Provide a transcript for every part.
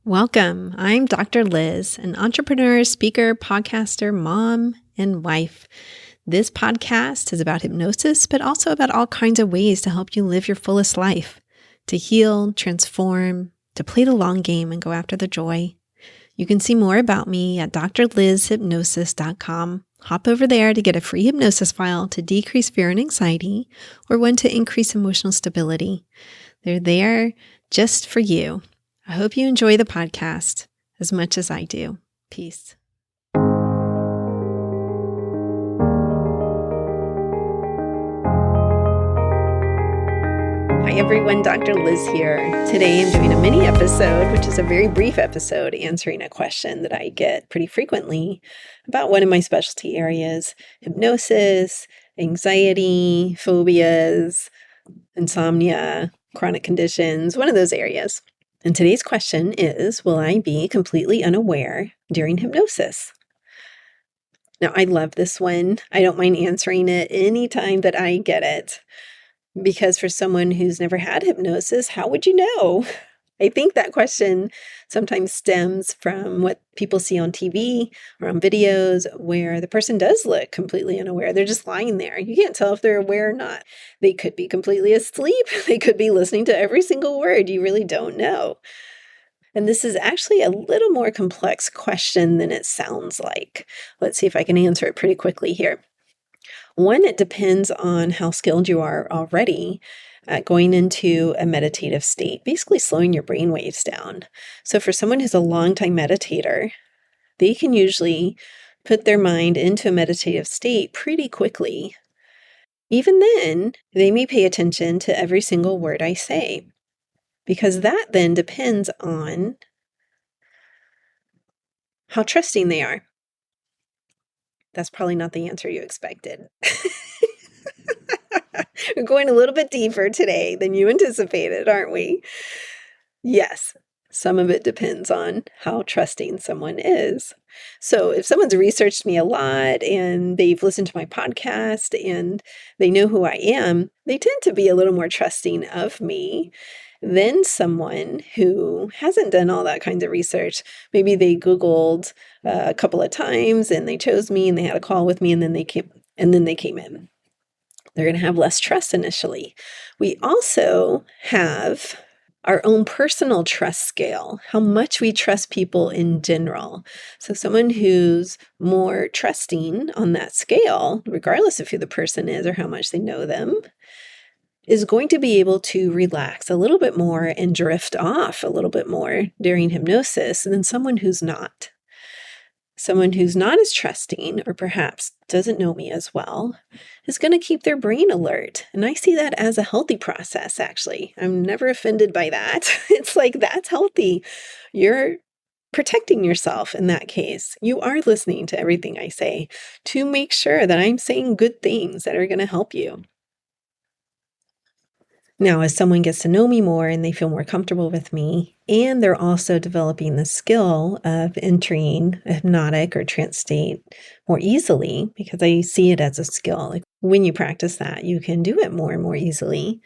Welcome. I'm Dr. Liz, an entrepreneur, speaker, podcaster, mom, and wife. This podcast is about hypnosis, but also about all kinds of ways to help you live your fullest life, to heal, transform, to play the long game and go after the joy. You can see more about me at drlizhypnosis.com. Hop over there to get a free hypnosis file to decrease fear and anxiety, or one to increase emotional stability. They're there just for you. I hope you enjoy the podcast as much as I do. Peace. Hi everyone, Dr. Liz here. Today I'm doing a mini episode, which is a very brief episode answering a question that I get pretty frequently about one of my specialty areas: hypnosis, anxiety, phobias, insomnia, chronic conditions, one of those areas. And today's question is, will I be completely unaware during hypnosis? Now, I love this one. I don't mind answering it anytime that I get it, because for someone who's never had hypnosis, how would you know? I think that question sometimes stems from what people see on TV or on videos where the person does look completely unaware. They're just lying there. You can't tell if they're aware or not. They could be completely asleep. They could be listening to every single word. You really don't know. And this is actually a little more complex question than it sounds like. Let's see if I can answer it pretty quickly here. One, it depends on how skilled you are already at going into a meditative state, basically slowing your brain waves down. So for someone who's a longtime meditator, they can usually put their mind into a meditative state pretty quickly. Even then, they may pay attention to every single word I say, because that then depends on how trusting they are. That's probably not the answer you expected. We're going a little bit deeper today than you anticipated, aren't we? Yes, some of it depends on how trusting someone is. So if someone's researched me a lot and they've listened to my podcast and they know who I am, they tend to be a little more trusting of me than someone who hasn't done all that kind of research. Maybe they Googled a couple of times and they chose me and they had a call with me and then they came in. They're going to have less trust initially. We also have our own personal trust scale, how much we trust people in general. So someone who's more trusting on that scale, regardless of who the person is or how much they know them, is going to be able to relax a little bit more and drift off a little bit more during hypnosis than someone who's not. Someone who's not as trusting, or perhaps doesn't know me as well, is going to keep their brain alert. And I see that as a healthy process, actually. I'm never offended by that. It's like, that's healthy. You're protecting yourself in that case. You are listening to everything I say to make sure that I'm saying good things that are going to help you. Now, as someone gets to know me more and they feel more comfortable with me, and they're also developing the skill of entering a hypnotic or trance state more easily, because I see it as a skill. Like when you practice that, you can do it more and more easily.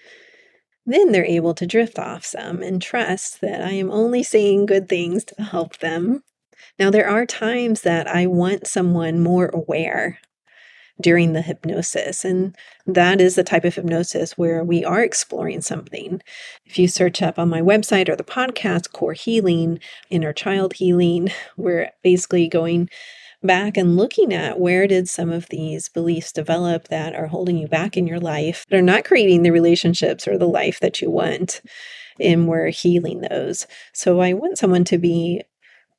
Then they're able to drift off some and trust that I am only saying good things to help them. Now, there are times that I want someone more aware during the hypnosis. And that is the type of hypnosis where we are exploring something. If you search up on my website or the podcast, Core Healing, Inner Child Healing, we're basically going back and looking at where did some of these beliefs develop that are holding you back in your life, that are not creating the relationships or the life that you want. And we're healing those. So I want someone to be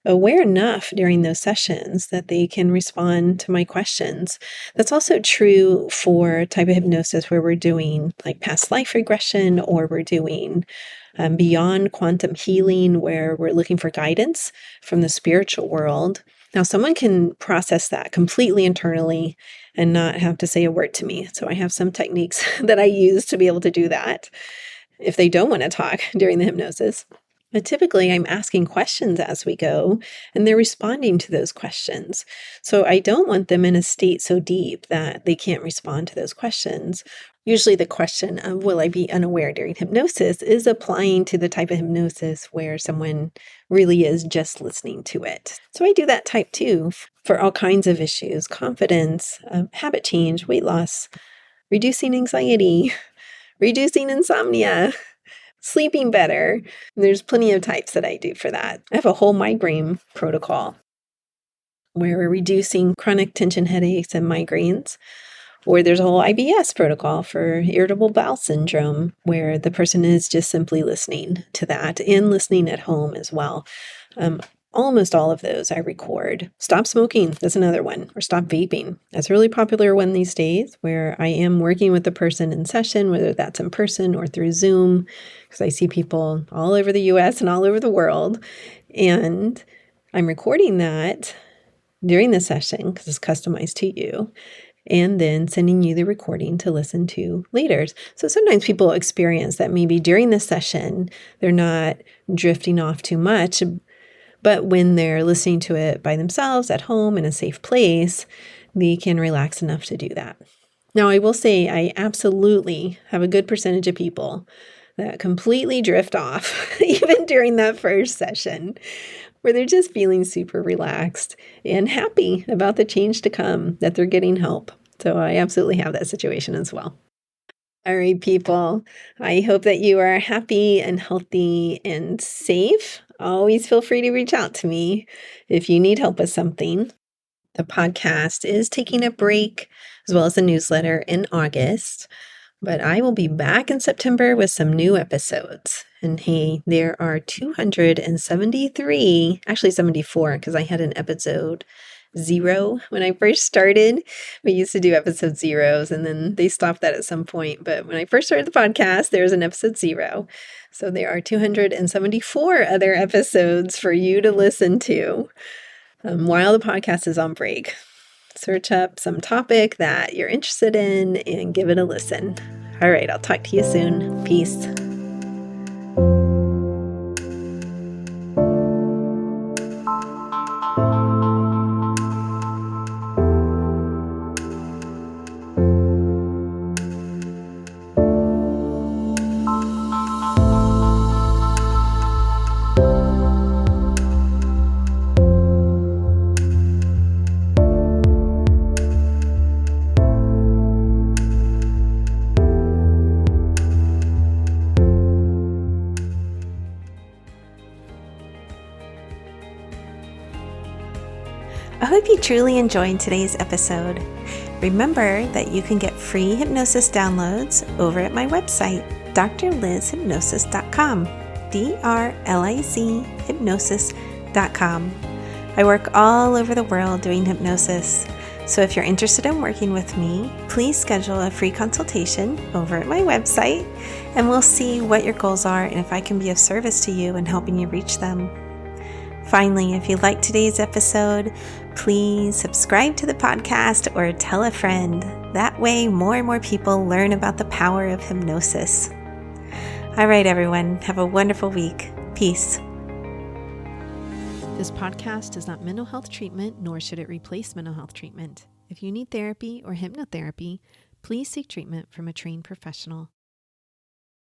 aware enough during those sessions that they can respond to my questions. That's also true for type of hypnosis where we're doing like past life regression, or we're doing beyond quantum healing, where we're looking for guidance from the spiritual world. Now, someone can process that completely internally and not have to say a word to me. So I have some techniques that I use to be able to do that if they don't want to talk during the hypnosis. But typically I'm asking questions as we go, and they're responding to those questions. So I don't want them in a state so deep that they can't respond to those questions. Usually the question of will I be unaware during hypnosis is applying to the type of hypnosis where someone really is just listening to it. So I do that type too for all kinds of issues: confidence, habit change, weight loss, reducing anxiety, reducing insomnia, sleeping better. There's plenty of types that I do for that. I have a whole migraine protocol where we're reducing chronic tension headaches and migraines. Or there's a whole IBS protocol for irritable bowel syndrome, where the person is just simply listening to that and listening at home as well. Almost all of those I record. Stop smoking, that's another one. Or stop vaping. That's a really popular one these days, where I am working with the person in session, whether that's in person or through Zoom, because I see people all over the US and all over the world. And I'm recording that during the session because it's customized to you, and then sending you the recording to listen to later. So sometimes people experience that maybe during the session, they're not drifting off too much, but when they're listening to it by themselves at home in a safe place, they can relax enough to do that. Now, I will say I absolutely have a good percentage of people that completely drift off, even during that first session, where they're just feeling super relaxed and happy about the change to come, that they're getting help. So I absolutely have that situation as well. All right, people, I hope that you are happy and healthy and safe. Always feel free to reach out to me if you need help with something. The podcast is taking a break, as well as the newsletter, in August. But I will be back in September with some new episodes. And hey, there are 273, actually 74, because I had an episode 0 when I first started. We used to do episode 0s, and then they stopped that at some point. But when I first started the podcast, there was an episode 0. So there are 274 other episodes for you to listen to while the podcast is on break. Search up some topic that you're interested in and give it a listen. All right, I'll talk to you soon. Peace. I hope you truly enjoyed today's episode. Remember that you can get free hypnosis downloads over at my website, drlizhypnosis.com, DRLIZ hypnosis.com. I work all over the world doing hypnosis. So if you're interested in working with me, please schedule a free consultation over at my website, and we'll see what your goals are and if I can be of service to you in helping you reach them. Finally, if you liked today's episode, please subscribe to the podcast or tell a friend. That way, more and more people learn about the power of hypnosis. All right, everyone, have a wonderful week. Peace. This podcast is not mental health treatment, nor should it replace mental health treatment. If you need therapy or hypnotherapy, please seek treatment from a trained professional.